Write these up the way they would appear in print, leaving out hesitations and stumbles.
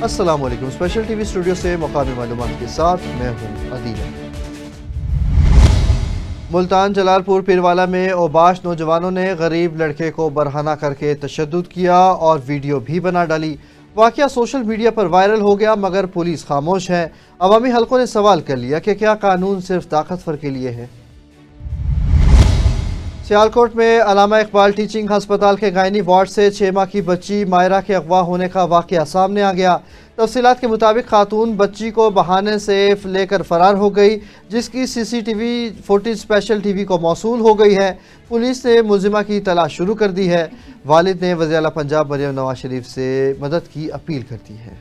السلام علیکم، special T V studio سے مقامی معلومات کے ساتھ میں ہوں عدیل۔ ملتان جلال پور پیروالا میں اوباش نوجوانوں نے غریب لڑکے کو برہنہ کر کے تشدد کیا اور ویڈیو بھی بنا ڈالی۔ واقعہ سوشل میڈیا پر وائرل ہو گیا مگر پولیس خاموش ہے۔ عوامی حلقوں نے سوال کر لیا کہ کیا قانون صرف طاقتور کے لیے ہے؟ سیالکوٹ میں علامہ اقبال ٹیچنگ ہسپتال کے گائنی وارڈ سے 6 ماہ کی بچی مائرہ کے اغوا ہونے کا واقعہ سامنے آ گیا۔ تفصیلات کے مطابق خاتون بچی کو بہانے سے لے کر فرار ہو گئی، جس کی C C T V footage special T V کو موصول ہو گئی ہے۔ پولیس نے ملزمہ کی تلاش شروع کر دی ہے۔ والد نے وزیر اعلیٰ پنجاب مریم نواز شریف سے مدد کی اپیل کر دی ہے۔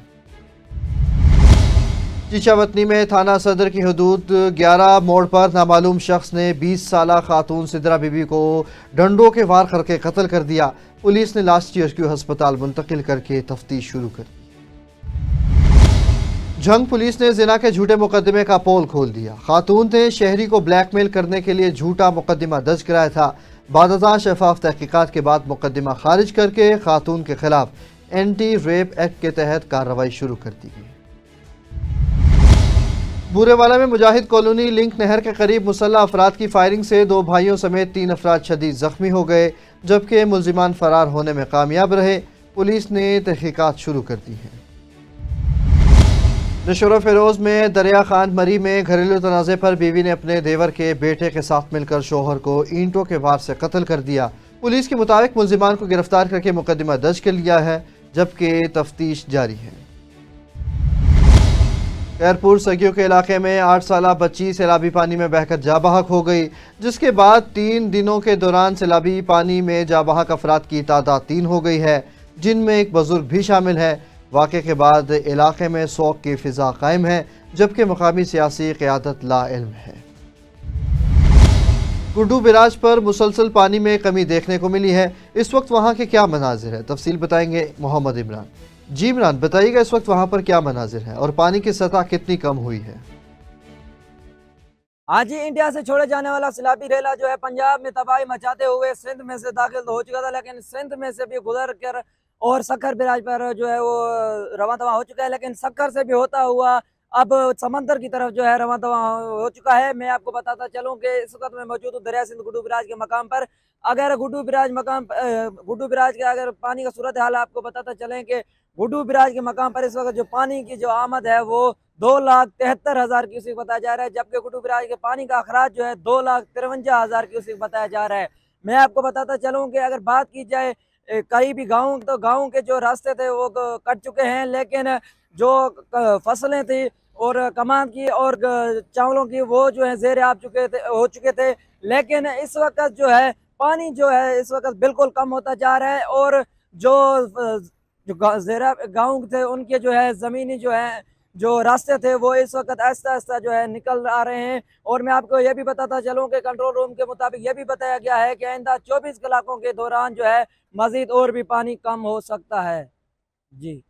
چیچا وطنی میں تھانہ صدر کی حدود 11 موڑ پر نامعلوم شخص نے 20 سالہ خاتون سدرا بی بی کو ڈنڈوں کے وار کر کے قتل کر دیا۔ پولیس نے لاش ریسکیو ہسپتال منتقل کر کے تفتیش شروع کر دی۔ جھنگ پولیس نے زنا کے جھوٹے مقدمے کا پول کھول دیا۔ خاتون نے شہری کو بلیک میل کرنے کے لیے جھوٹا مقدمہ درج کرایا تھا۔ بعد ازاں شفاف تحقیقات کے بعد مقدمہ خارج کر کے خاتون کے خلاف اینٹی ریپ ایکٹ کے تحت کارروائی شروع کر دی گئی۔ بورے والا میں مجاہد کالونی لنک نہر کے قریب مسلح افراد کی فائرنگ سے 2 بھائیوں سمیت 3 افراد شدید زخمی ہو گئے، جبکہ ملزمان فرار ہونے میں کامیاب رہے۔ پولیس نے تحقیقات شروع کر دی ہیں۔ نشور و فیروز میں دریا خان مری میں گھریلو تنازع پر بیوی نے اپنے دیور کے بیٹے کے ساتھ مل کر شوہر کو اینٹوں کے وار سے قتل کر دیا۔ پولیس کے مطابق ملزمان کو گرفتار کر کے مقدمہ درج کر لیا ہے، جبکہ تفتیش جاری ہے۔ خیرپور سگیو کے علاقے میں 8 سالہ بچی سیلابی پانی میں بہہ کر جاں بحق ہو گئی، جس کے بعد 3 دنوں کے دوران سیلابی پانی میں جاں بحق افراد کی تعداد 3 ہو گئی ہے، جن میں ایک بزرگ بھی شامل ہے۔ واقعے کے بعد علاقے میں سوگ کی فضا قائم ہے، جبکہ مقامی سیاسی قیادت لا علم ہے۔ گڈو براج پر مسلسل پانی میں کمی دیکھنے کو ملی ہے۔ اس وقت وہاں کے کیا مناظر ہے، تفصیل بتائیں گے محمد عمران۔ جی عمران، بتائیے گا اس وقت وہاں پر کیا مناظر ہے اور پانی کی سطح کتنی کم ہوئی ہے؟ آج ہی انڈیا سے چھوڑے جانے والا سیلابی ریلا جو ہے پنجاب میں تباہی مچاتے ہوئے سندھ میں سے داخل ہو چکا تھا، لیکن سندھ میں سے بھی گزر کر اور سکھر براج پر جو ہے وہ رواں دواں ہو چکا ہے، لیکن سکھر سے بھی ہوتا ہوا اب سمندر کی طرف جو ہے رواں دواں ہو چکا ہے۔ میں آپ کو بتاتا چلوں کہ اس وقت میں موجود ہوں دریا سندھ گڈو براج کے مقام پر۔ اگر گڈو براج کے اگر پانی کا صورتحال آپ کو بتاتا چلیں کہ گڈو براج کے مقام پر اس وقت جو پانی کی جو آمد ہے وہ 2,73,000 کیوسک بتایا جا رہا ہے، جبکہ گڈو براج کے پانی کا اخراج جو ہے 2,53,000 کیوسک بتایا جا رہا ہے۔ میں آپ کو بتاتا چلوں کہ اگر بات کی جائے قریبی گاؤں، تو گاؤں کے جو راستے تھے وہ کٹ چکے ہیں، لیکن جو فصلیں تھیں اور کمان کی اور چاولوں کی وہ جو ہے زیر آب ہو چکے تھے، لیکن اس وقت جو ہے پانی جو ہے اس وقت بالکل کم ہوتا جا رہا ہے، اور جو گاؤں تھے ان کے جو ہے زمینی جو راستے تھے وہ اس وقت آہستہ آہستہ جو ہے نکل آ رہے ہیں۔ اور میں آپ کو یہ بھی بتاتا چلوں کہ کنٹرول روم کے مطابق یہ بھی بتایا گیا ہے کہ آئندہ 24 گھنٹوں کے دوران جو ہے مزید اور بھی پانی کم ہو سکتا ہے۔ جی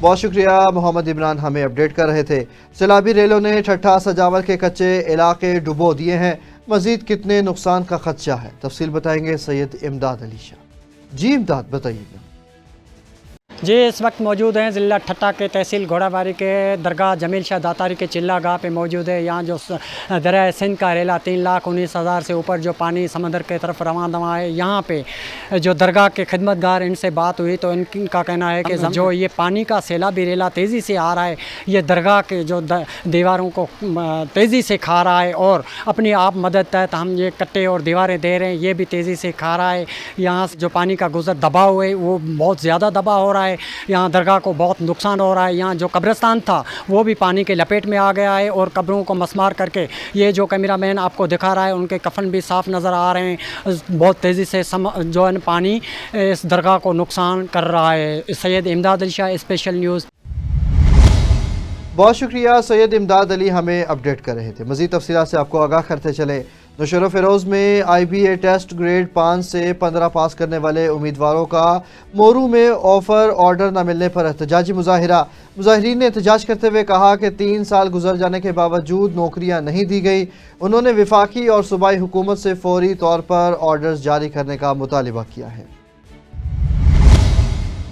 بہت شکریہ محمد عمران، ہمیں اپڈیٹ کر رہے تھے۔ سیلابی ریلوں نے ٹھٹھا سجاول کے کچے علاقے ڈبو دیے ہیں، مزید کتنے نقصان کا خدشہ ہے، تفصیل بتائیں گے سید امداد علی شاہ۔ جی امداد، بتائیے گا۔ جی اس وقت موجود ہیں ضلع ٹھٹہ کے تحصیل گھوڑا باری کے درگاہ جمیل شاہ داتاری کے چلہ گاہ پہ موجود ہے۔ یہاں جو دریائے سندھ کا ریلا 3,19,000 سے اوپر جو پانی سمندر کے طرف رواں دواں ہے، یہاں پہ جو درگاہ کے خدمت گار ان سے بات ہوئی تو ان کا کہنا ہے کہ جو یہ پانی کا سیلابی ریلا تیزی سے آ رہا ہے، یہ درگاہ کے جو دیواروں کو تیزی سے کھا رہا ہے، اور اپنی آپ مدد تحت ہم یہ کٹے اور دیواریں دے رہے ہیں، یہ بھی تیزی سے کھا رہا ہے۔ یہاں جو پانی کا گزر دباؤ ہے وہ بہت زیادہ دباؤ ہو رہا ہے، یہاں درگاہ کو بہت نقصان ہو رہا ہے۔ یہاں جو قبرستان تھا وہ بھی پانی کے لپیٹ میں آ گیا ہے، اور قبروں کو مسمار کر کے یہ جو کیمرہ مین آپ کو دکھا رہا ہے ان کے کفن بھی صاف نظر آ رہے ہیں۔ بہت تیزی سے جو ہے پانی اس درگاہ کو نقصان کر رہا ہے۔ سید امداد علی شاہ، اسپیشل نیوز۔ بہت شکریہ سید امداد علی، ہمیں اپڈیٹ کر رہے تھے۔ مزید تفصیلات سے آپ کو آگاہ کرتے چلے۔ نشور و فیروز میں آئی بی اے ٹیسٹ گریڈ 5 سے 15 پاس کرنے والے امیدواروں کا مورو میں آفر آرڈر نہ ملنے پر احتجاجی مظاہرہ۔ مظاہرین نے احتجاج کرتے ہوئے کہا کہ 3 سال گزر جانے کے باوجود نوکریاں نہیں دی گئی۔ انہوں نے وفاقی اور صوبائی حکومت سے فوری طور پر آرڈرز جاری کرنے کا مطالبہ کیا ہے۔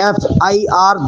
FIR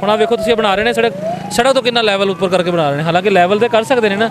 ਹੁਣ ਆ ਵੇਖੋ ਤੁਸੀਂ ਬਣਾ ਰਹੇ ਨੇ ਸੜਕ ਤੋਂ ਕਿੰਨਾ ਲੈਵਲ ਉੱਪਰ ਕਰਕੇ ਬਣਾ ਰਹੇ ਨੇ, ਹਾਲਾਂਕਿ ਲੈਵਲ ਤੇ ਕਰ ਸਕਦੇ ਨੇ ਨਾ।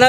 ਨਾ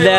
ਲੈ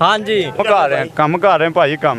ਹਾਂ ਜੀ। ਕਰ ਰਹੇ ਕੰਮ ਕਰ ਰਹੇ ਭਾਜੀ, ਕੰਮ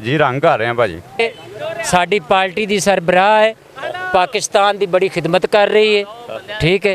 ਜੀ ਰੰਗ ਕਰ ਰਹੇ ਆ ਭਾਜੀ। ਸਾਡੀ ਪਾਰਟੀ ਦੀ ਸਰਬਰਾਹ ਹੈ, ਪਾਕਿਸਤਾਨ ਦੀ ਬੜੀ ਖਿਦਮਤ ਕਰ ਰਹੀ ਹੈ, ਠੀਕ ਹੈ।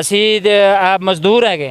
ਅਸੀਂ ਮਜ਼ਦੂਰ ਹੈਗੇ।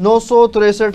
963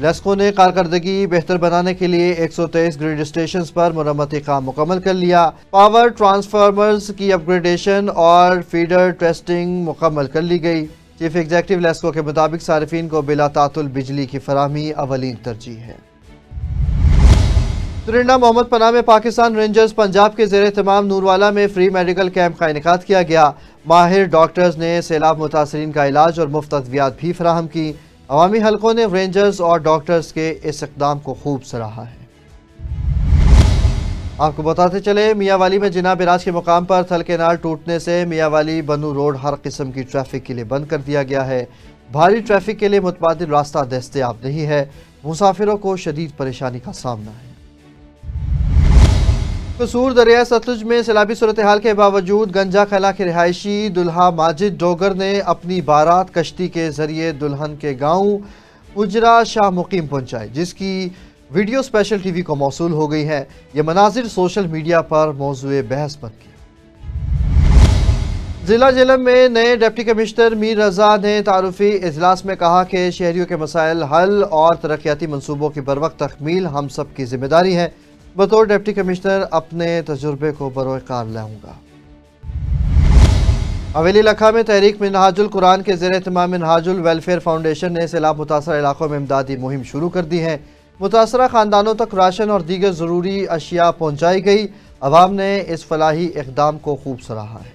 لیسکو نے کارکردگی بہتر بنانے کے لیے 123 گریڈ اسٹیشنز پر مرمتی کام مکمل کر لیا۔ پاور ٹرانسفارمرز کی اپ گریڈیشن اور فیڈر ٹیسٹنگ مکمل کر لی گئی۔ چیف ایگزیکٹو لیسکو کے مطابق صارفین کو بلا تعطل بجلی کی فراہمی اولین ترجیح ہے۔ درنڈا محمد پناہ میں پاکستان رینجرز پنجاب کے زیر اہتمام نوروالا میں فری میڈیکل کیمپ کا انعقاد کیا گیا۔ ماہر ڈاکٹرز نے سیلاب متاثرین کا علاج اور مفت ادویات بھی فراہم کی۔ عوامی حلقوں نے رینجرز اور ڈاکٹرز کے اس اقدام کو خوب سراہا ہے۔ آپ کو بتاتے چلے میاں والی میں جناب راج کے مقام پر تھل کینال ٹوٹنے سے میاں والی بنو روڈ ہر قسم کی ٹریفک کے لیے بند کر دیا گیا ہے۔ بھاری ٹریفک کے لیے متبادل راستہ دستیاب نہیں ہے۔ مسافروں کو شدید پریشانی کا سامنا ہے۔ قصور دریائے ستلج میں سیلابی صورتحال کے باوجود گنجا خلا کے رہائشی دلہا ماجد ڈوگر نے اپنی بارات کشتی کے ذریعے دلہن کے گاؤں اجرا شاہ مقیم پہنچائی، جس کی ویڈیو اسپیشل ٹی وی کو موصول ہو گئی ہے۔ یہ مناظر سوشل میڈیا پر موضوع بحث بن گیا۔ ضلع جہلم میں نئے ڈپٹی کمشنر میر رضا نے تعارفی اجلاس میں کہا کہ شہریوں کے مسائل حل اور ترقیاتی منصوبوں کی بروقت تکمیل ہم سب کی ذمہ داری ہے۔ بطور ڈپٹی کمشنر اپنے تجربے کو بروئے کار لاؤں گا۔ حویلی لکھا میں تحریک منہاج القرآن کے زیر اہتمام منہاج الویلفیئر فاؤنڈیشن نے سیلاب متاثرہ علاقوں میں امدادی مہم شروع کر دی ہے۔ متاثرہ خاندانوں تک راشن اور دیگر ضروری اشیاء پہنچائی گئی۔ عوام نے اس فلاحی اقدام کو خوب سراہا ہے۔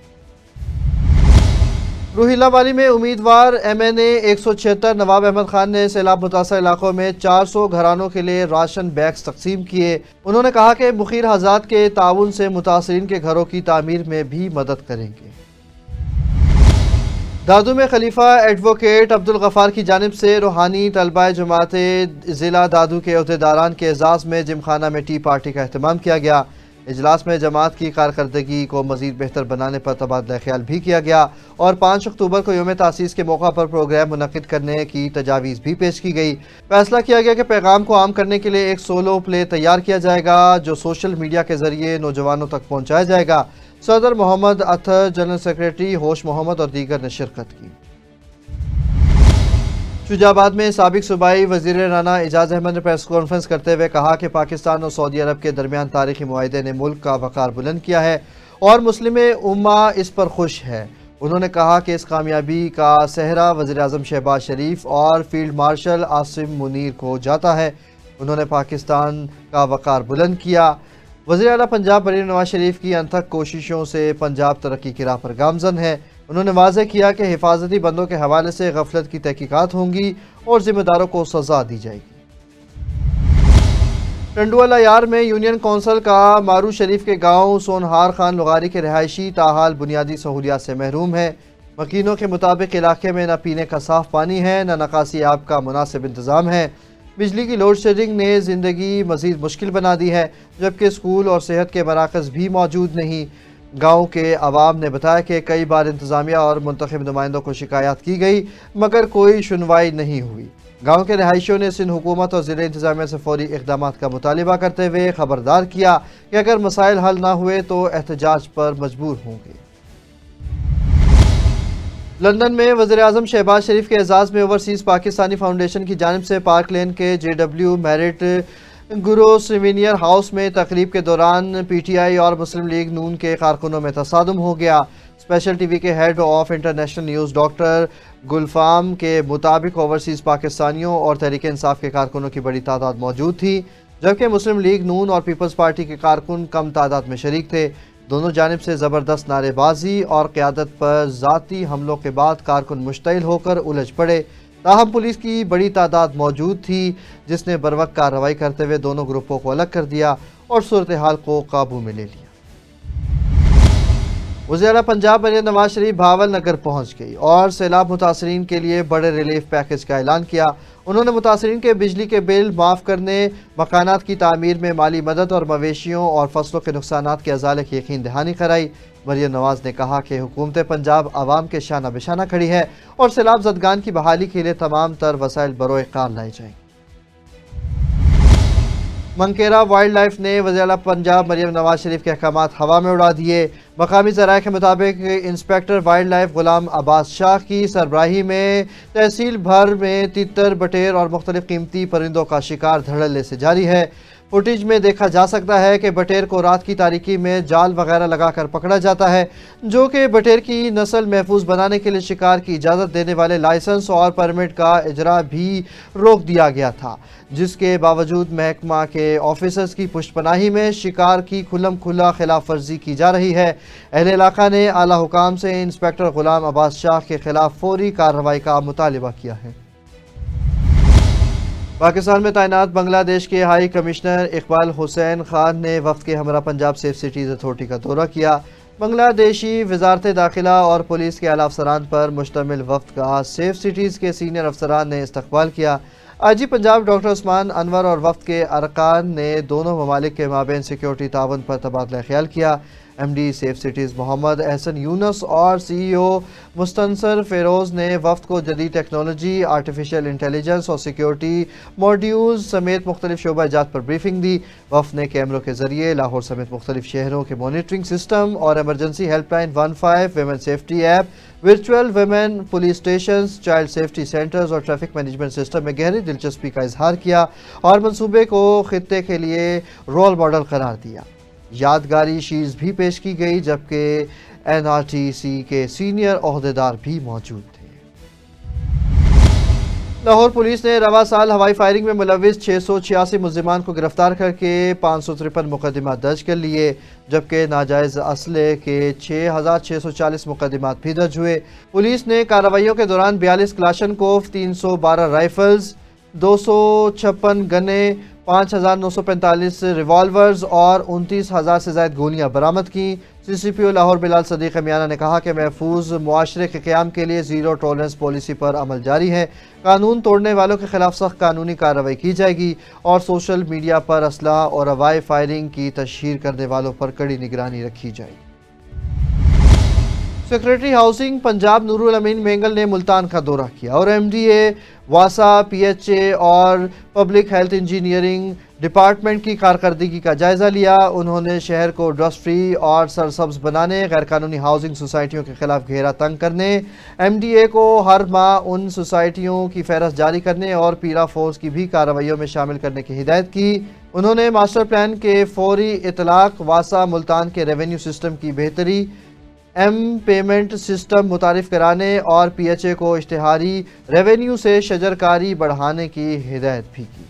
روہیلا والی میں امیدوار ایم این اے 176 نواب احمد خان نے سیلاب متاثرہ علاقوں میں 400 گھرانوں کے لیے راشن بیگز تقسیم کیے۔ انہوں نے کہا کہ مخیر حضرات کے تعاون سے متاثرین کے گھروں کی تعمیر میں بھی مدد کریں گے۔ دادو میں خلیفہ ایڈوکیٹ عبدالغفار کی جانب سے روحانی طلبہ جماعت ضلع دادو کے عہدیداران کے اعزاز میں جم خانہ میں ٹی پارٹی کا اہتمام کیا گیا۔ اجلاس میں جماعت کی کارکردگی کو مزید بہتر بنانے پر تبادلہ خیال بھی کیا گیا اور 5 اکتوبر کو یوم تاسیس کے موقع پر پروگرام منعقد کرنے کی تجاویز بھی پیش کی گئی۔ فیصلہ کیا گیا کہ پیغام کو عام کرنے کے لیے ایک سولو پلے تیار کیا جائے گا جو سوشل میڈیا کے ذریعے نوجوانوں تک پہنچایا جائے گا۔ صدر محمد اطہر، جنرل سیکریٹری ہوش محمد اور دیگر نے شرکت کی۔ شجاع آباد میں سابق صوبائی وزیر رانا اعجاز احمد نے پریس کانفرنس کرتے ہوئے کہا کہ پاکستان اور سعودی عرب کے درمیان تاریخی معاہدے نے ملک کا وقار بلند کیا ہے اور مسلم امہ اس پر خوش ہے۔ انہوں نے کہا کہ اس کامیابی کا سہرا وزیر اعظم شہباز شریف اور فیلڈ مارشل عاصم منیر کو جاتا ہے۔ انہوں نے پاکستان کا وقار بلند کیا۔ وزیر اعلیٰ پنجاب بریر نواز شریف کی انتھک کوششوں سے پنجاب ترقی کی راہ پر گامزن ہے۔ انہوں نے واضح کیا کہ حفاظتی بندوں کے حوالے سے غفلت کی تحقیقات ہوں گی اور ذمہ داروں کو سزا دی جائے گی۔ ٹنڈوالا یار میں یونین کونسل کا مارو شریف کے گاؤں سونہار خان لغاری کے رہائشی تاحال بنیادی سہولیات سے محروم ہے۔ مکینوں کے مطابق علاقے میں نہ پینے کا صاف پانی ہے، نہ نکاسی آب کا مناسب انتظام ہے۔ بجلی کی لوڈ شیڈنگ نے زندگی مزید مشکل بنا دی ہے، جبکہ اسکول اور صحت کے مراکز بھی موجود نہیں۔ گاؤں کے عوام نے بتایا کہ کئی بار انتظامیہ اور منتخب نمائندوں کو شکایات کی گئی مگر کوئی سنوائی نہیں ہوئی۔ گاؤں کے رہائشیوں نے سندھ حکومت اور ضلع انتظامیہ سے فوری اقدامات کا مطالبہ کرتے ہوئے خبردار کیا کہ اگر مسائل حل نہ ہوئے تو احتجاج پر مجبور ہوں گے۔ لندن میں وزیر اعظم شہباز شریف کے اعزاز میں اوورسیز پاکستانی فاؤنڈیشن کی جانب سے پارک لین کے جے ڈبلیو میرٹ گرو سیمینئر ہاؤس میں تقریب کے دوران پی ٹی آئی اور مسلم لیگ نون کے کارکنوں میں تصادم ہو گیا۔ اسپیشل ٹی وی کے head of international news doctor Gulfam کے مطابق اوورسیز پاکستانیوں اور تحریک انصاف کے کارکنوں کی بڑی تعداد موجود تھی، جبکہ مسلم لیگ نون اور پیپلز پارٹی کے کارکن کم تعداد میں شریک تھے۔ دونوں جانب سے زبردست نعرے بازی اور قیادت پر ذاتی حملوں کے بعد کارکن مشتعل ہو کر الجھ پڑے۔ تاہم پولیس کی بڑی تعداد موجود تھی جس نے بروقت کارروائی کرتے ہوئے دونوں گروپوں کو الگ کر دیا اور صورتحال کو قابو میں لے لیا۔ وزیر اعلیٰ پنجاب مریم نواز شریف بھاول نگر پہنچ گئی اور سیلاب متاثرین کے لیے بڑے ریلیف پیکج کا اعلان کیا۔ انہوں نے متاثرین کے بجلی کے بل معاف کرنے، مکانات کی تعمیر میں مالی مدد اور مویشیوں اور فصلوں کے نقصانات کے ازالے کی یقین دہانی کرائی۔ مریم نواز نے کہا کہ حکومت پنجاب عوام کے شانہ بشانہ کھڑی ہے اور سیلاب زدگان کی بحالی کے لیے تمام تر وسائل بروئے کار لائے جائیں۔ منکیرا وائلڈ لائف نے وزیر پنجاب مریم نواز شریف کے احکامات ہوا میں اڑا دیے۔ مقامی ذرائع کے مطابق inspector wild life Ghulam Abbas شاہ کی سربراہی میں تحصیل بھر میں تیتر، بٹیر اور مختلف قیمتی پرندوں کا شکار دھڑلے سے جاری ہے۔ فوٹیج میں دیکھا جا سکتا ہے کہ بٹیر کو رات کی تاریکی میں جال وغیرہ لگا کر پکڑا جاتا ہے، جو کہ بٹیر کی نسل محفوظ بنانے کے لیے شکار کی اجازت دینے والے لائسنس اور پرمٹ کا اجرا بھی روک دیا گیا تھا، جس کے باوجود محکمہ کے آفیسرز کی پشت پناہی میں شکار کی کھلم کھلا خلاف ورزی کی جا رہی ہے۔ اہل علاقہ نے اعلیٰ حکام سے انسپیکٹر غلام عباس شاہ کے خلاف فوری کارروائی کا مطالبہ کیا ہے۔ پاکستان میں تعینات بنگلہ دیش کے ہائی کمشنر اقبال حسین خان نے وفد کے ہمراہ پنجاب سیف سٹیز اتھارٹی کا دورہ کیا۔ بنگلہ دیشی وزارت داخلہ اور پولیس کے اعلیٰ افسران پر مشتمل وفد کا سیف سٹیز کے سینئر افسران نے استقبال کیا۔ آئی پنجاب ڈاکٹر عثمان انور اور وفد کے ارکان نے دونوں ممالک کے مابین سیکیورٹی تعاون پر تبادلہ خیال کیا۔ M D safe cities Muhammad Ahsan یونس اور سی ای او مستنصر فیروز نے وفد کو جدید ٹیکنالوجی، آرٹیفیشل انٹیلیجنس اور سیکیورٹی ماڈیولز سمیت مختلف شعبہ جات پر بریفنگ دی۔ وفد نے کیمروں کے ذریعے لاہور سمیت مختلف شہروں کے مانیٹرنگ سسٹم اور emergency help line 15 women safety app, virtual women police stations, child safety centres اور ٹریفک مینجمنٹ سسٹم میں گہری دلچسپی کا اظہار کیا اور منصوبے کو خطے کے لیے رول ماڈل قرار دیا۔ یادگاری شیلڈز بھی پیش کی گئی، جبکہ این آر ٹی سی کے سینئر عہدیدار بھی موجود تھے۔ لاہور پولیس نے رواں سال ہوائی فائرنگ میں ملوث 686 ملزمان کو گرفتار کر کے 553 مقدمات درج کر لیے، جبکہ ناجائز اسلحے کے 6640 مقدمات بھی درج ہوئے۔ پولیس نے کارروائیوں کے دوران 42 کلاشنکوف، 312 رائفلز، 256 گنیں، 5945 ریوالورز اور 29,000 سے زائد گولیاں برآمد کی۔ سی سی پی او لاہور بلال صدیق میانہ نے کہا کہ محفوظ معاشرے کے قیام کے لیے زیرو ٹالرنس پالیسی پر عمل جاری ہے۔ قانون توڑنے والوں کے خلاف سخت قانونی کارروائی کی جائے گی اور سوشل میڈیا پر اسلحہ اور ہوائی فائرنگ کی تشہیر کرنے والوں پر کڑی نگرانی رکھی جائے گی۔ سیکریٹری ہاؤسنگ پنجاب نور الامین مینگل نے ملتان کا دورہ کیا اور ایم ڈی اے، واسا، پی ایچ اے اور پبلک ہیلتھ انجینئرنگ ڈپارٹمنٹ کی کارکردگی کا جائزہ لیا۔ انہوں نے شہر کو ڈسٹ فری اور سرسبز بنانے، غیر قانونی ہاؤسنگ سوسائٹیوں کے خلاف گھیرا تنگ کرنے، ایم ڈی اے کو ہر ماہ ان سوسائٹیوں کی فہرست جاری کرنے اور پیرا فورس کی بھی کارروائیوں میں شامل کرنے کی ہدایت کی۔ انہوں نے ماسٹر پلان کے فوری اطلاق، واسا ملتان کے ریونیو سسٹم کی بہتری، ایم پیمنٹ سسٹم متعارف کرانے اور پی ایچ اے کو اشتہاری ریونیو سے شجرکاری بڑھانے کی ہدایت بھی کی۔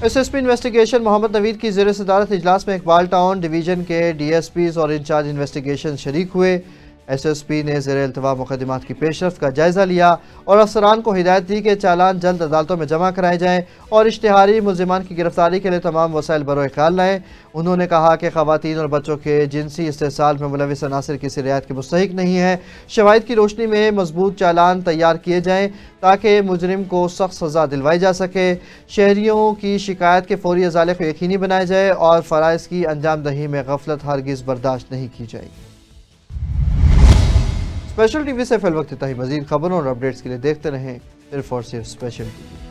ایس ایس پی انویسٹیگیشن محمد نوید کی زیر صدارت اجلاس میں اقبال ٹاؤن ڈویژن کے ڈی ایس پیز اور انچارج انویسٹیگیشن شریک ہوئے۔ ایس ایس پی نے زیر التوا مقدمات کی پیش رفت کا جائزہ لیا اور افسران کو ہدایت دی کہ چالان جلد عدالتوں میں جمع کرائے جائیں اور اشتہاری ملزمان کی گرفتاری کے لیے تمام وسائل بروئے خیال لائیں۔ انہوں نے کہا کہ خواتین اور بچوں کے جنسی استحصال میں ملوث عناصر کسی رعایت کے مستحق نہیں ہیں۔ شواہد کی روشنی میں مضبوط چالان تیار کیے جائیں تاکہ مجرم کو سخت سزا دلوائی جا سکے۔ شہریوں کی شکایت کے فوری ازالے کو یقینی بنایا جائے اور فرائض کی انجام دہی میں غفلت ہرگز برداشت نہیں کی جائے گی۔ اسپیشل ٹی وی سے فی الوقت اتنا ہی۔ مزید خبروں اور اپڈیٹس کے لیے دیکھتے رہیں صرف اور صرف اسپیشل ٹی وی۔